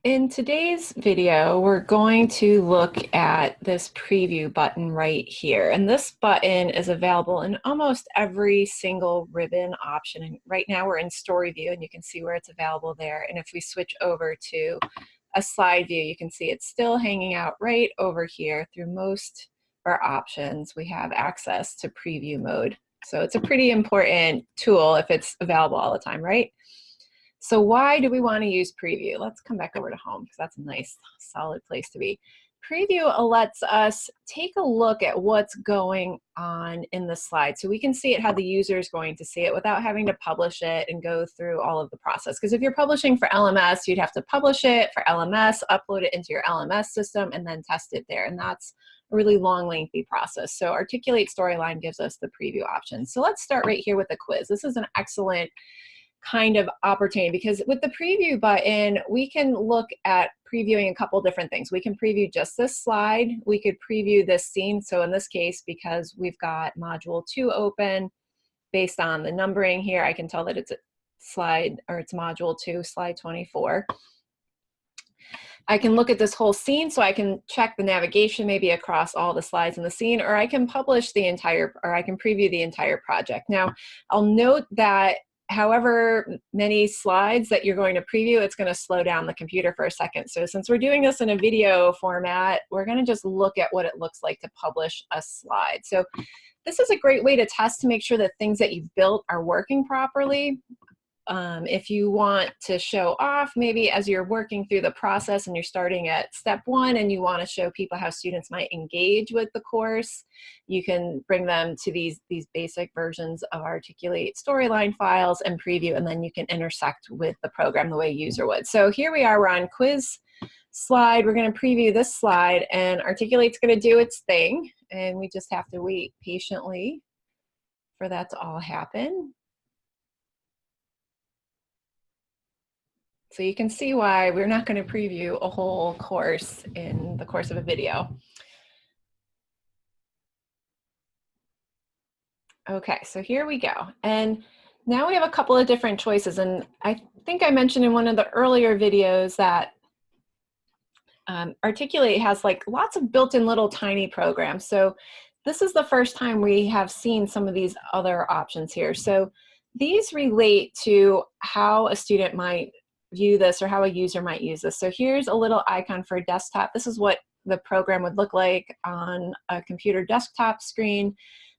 In today's video, we're going to look at this preview button right here. And this button is available in almost every single ribbon option. And right now we're in story view and you can see where it's available there. And if we switch over to a slide view, you can see it's still hanging out right over here. Through most of our options, we have access to preview mode. So it's a pretty important tool if it's available all the time, right? So why do we want to use preview? Let's come back over to home because that's a nice solid place to be. Preview lets us take a look at what's going on in the slide so we can see it how the user is going to see it without having to publish it and go through all of the process. Because if you're publishing for LMS, you'd have to publish it for LMS, upload it into your LMS system, and then test it there. And that's a really long, lengthy process. So Articulate Storyline gives us the preview option. So let's start right here with the quiz. This is an excellent kind of opportunity because with the preview button, we can look at previewing a couple different things. We can preview just this slide. We could preview this scene. So in this case, because we've got module 2 open, based on the numbering here, I can tell that it's a slide, or it's module 2, slide 24. I can look at this whole scene, so I can check the navigation maybe across all the slides in the scene, or I can publish the entire, or I can preview the entire project. Now, I'll note that however many slides that you're going to preview, it's going to slow down the computer for a second. So since we're doing this in a video format, we're going to just look at what it looks like to publish a slide. So this is a great way to test to make sure that things that you've built are working properly. If you want to show off, maybe as you're working through the process and you're starting at step 1 and you want to show people how students might engage with the course, you can bring them to these basic versions of Articulate Storyline files and preview, and then you can intersect with the program the way a user would. So here we are, we're on quiz slide. We're going to preview this slide, and Articulate's going to do its thing, and we just have to wait patiently for that to all happen. So you can see why we're not going to preview a whole course in the course of a video. Okay, so here we go. And now we have a couple of different choices. And I think I mentioned in one of the earlier videos that Articulate has like lots of built-in little tiny programs. So this is the first time we have seen some of these other options here. So these relate to how a student might view this or how a user might use this. So here's a little icon for a desktop. This is what the program would look like on a computer desktop screen.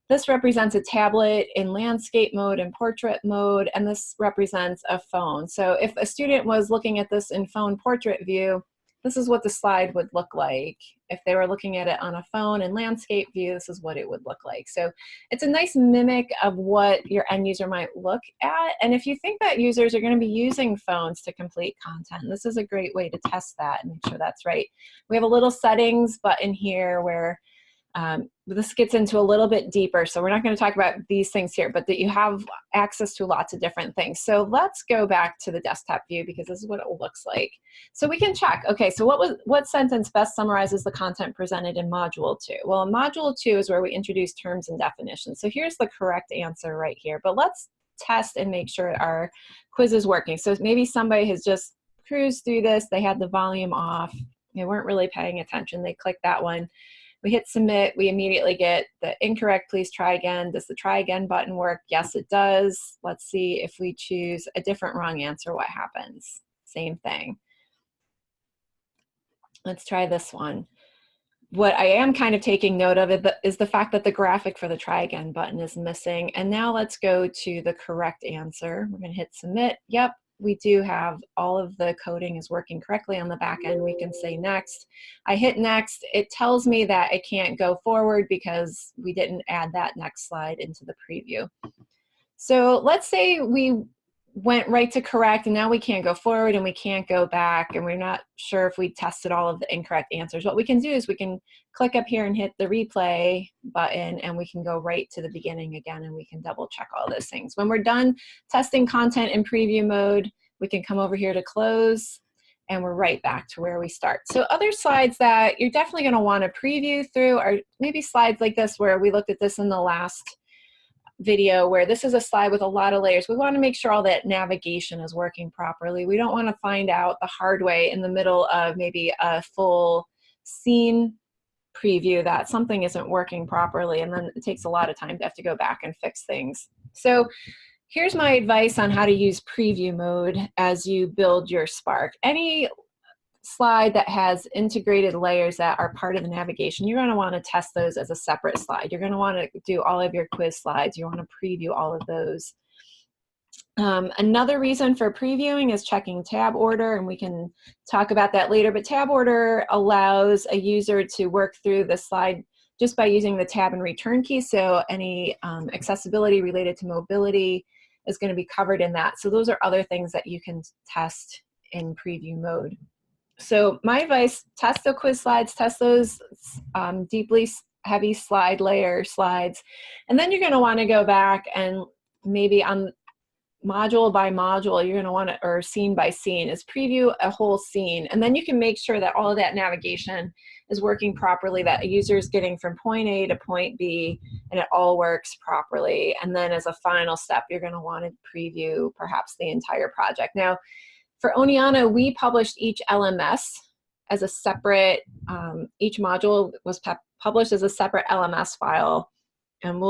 This represents a tablet in landscape mode and portrait mode, and this represents a phone. So if a student was looking at this in phone portrait view, this is what the slide would look like. If they were looking at it on a phone in landscape view, this is what it would look like. So it's a nice mimic of what your end user might look at. And if you think that users are going to be using phones to complete content, this is a great way to test that and make sure that's right. We have a little settings button here where this gets into a little bit deeper, so we're not going to talk about these things here, but that you have access to lots of different things. So let's go back to the desktop view because this is what it looks like. So we can check, okay, so what sentence best summarizes the content presented in Module 2? Well, in Module 2 is where we introduce terms and definitions. So here's the correct answer right here, but let's test and make sure our quiz is working. So maybe somebody has just cruised through this, they had the volume off, they weren't really paying attention, they clicked that one. We hit submit, we immediately get the incorrect, please try again. Does the try again button work? Yes, it does. Let's see if we choose a different wrong answer, what happens? Same thing. Let's try this one. What I am kind of taking note of is the fact that the graphic for the try again button is missing. And now let's go to the correct answer. We're gonna hit submit. Yep, we do have all of the coding is working correctly on the back end. We can say next. I hit next. It tells me that it can't go forward because we didn't add that next slide into the preview. So let's say we went right to correct and now we can't go forward and we can't go back and we're not sure if we tested all of the incorrect answers. What we can do is we can click up here and hit the replay button and we can go right to the beginning again and we can double check all those things. When we're done testing content in preview mode, we can come over here to close and we're right back to where we start. So other slides that you're definitely going to want to preview through are maybe slides like this where we looked at this in the last video where this is a slide with a lot of layers. We want to make sure all that navigation is working properly. We don't want to find out the hard way in the middle of maybe a full scene preview that something isn't working properly, and then it takes a lot of time to have to go back and fix things. So here's my advice on how to use preview mode as you build your SPARC. Any slide that has integrated layers that are part of the navigation, you're going to want to test those as a separate slide. You're going to want to do all of your quiz slides. You want to preview all of those. Another reason for previewing is checking tab order, and we can talk about that later, but tab order allows a user to work through the slide just by using the tab and return key, so any accessibility related to mobility is going to be covered in that. So those are other things that you can test in preview mode. So my advice, test the quiz slides, test those deeply heavy slide layer slides, and then you're going to want to go back and maybe on module by module, you're going to want to, or scene by scene, is preview a whole scene. And then you can make sure that all of that navigation is working properly, that a user is getting from point A to point B, and it all works properly. And then as a final step, you're going to want to preview perhaps the entire project. Now, for Oniana, we published each LMS as a separate, each module was published as a separate LMS file. And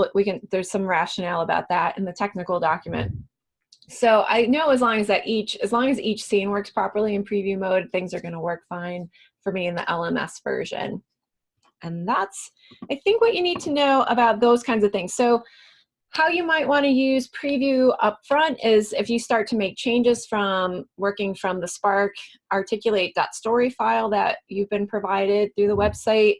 there's some rationale about that in the technical document. So I know as long as each scene works properly in preview mode, things are going to work fine for me in the LMS version. And that's, I think, what you need to know about those kinds of things. So how you might want to use preview up front is if you start to make changes from working from the SPARC articulate.story file that you've been provided through the website.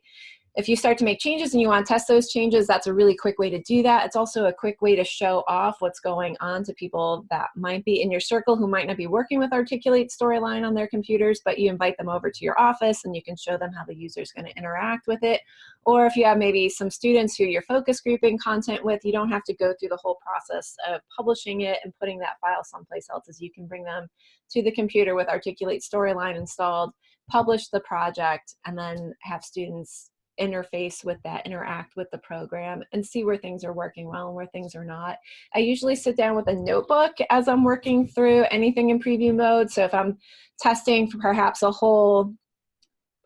If you start to make changes and you want to test those changes, that's a really quick way to do that. It's also a quick way to show off what's going on to people that might be in your circle who might not be working with Articulate Storyline on their computers, but you invite them over to your office and you can show them how the user is going to interact with it. Or if you have maybe some students who you're focus grouping content with, you don't have to go through the whole process of publishing it and putting that file someplace else, as you can bring them to the computer with Articulate Storyline installed, publish the project, and then have students interface with that, interact with the program, and see where things are working well and where things are not. I usually sit down with a notebook as I'm working through anything in preview mode. So if I'm testing for perhaps a whole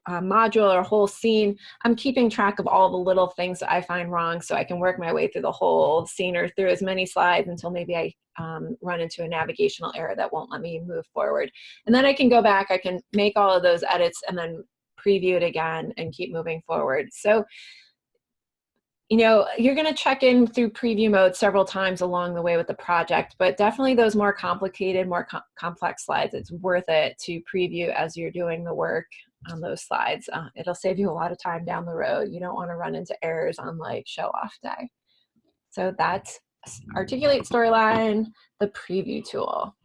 module or a whole scene, I'm keeping track of all the little things that I find wrong so I can work my way through the whole scene or through as many slides until maybe I run into a navigational error that won't let me move forward. And then I can go back, I can make all of those edits and then preview it again and keep moving forward. So, you know, you're going to check in through preview mode several times along the way with the project, but definitely those more complicated, more complex slides, it's worth it to preview as you're doing the work on those slides. It'll save you a lot of time down the road. You don't want to run into errors on like show off day. So that's Articulate Storyline, the preview tool.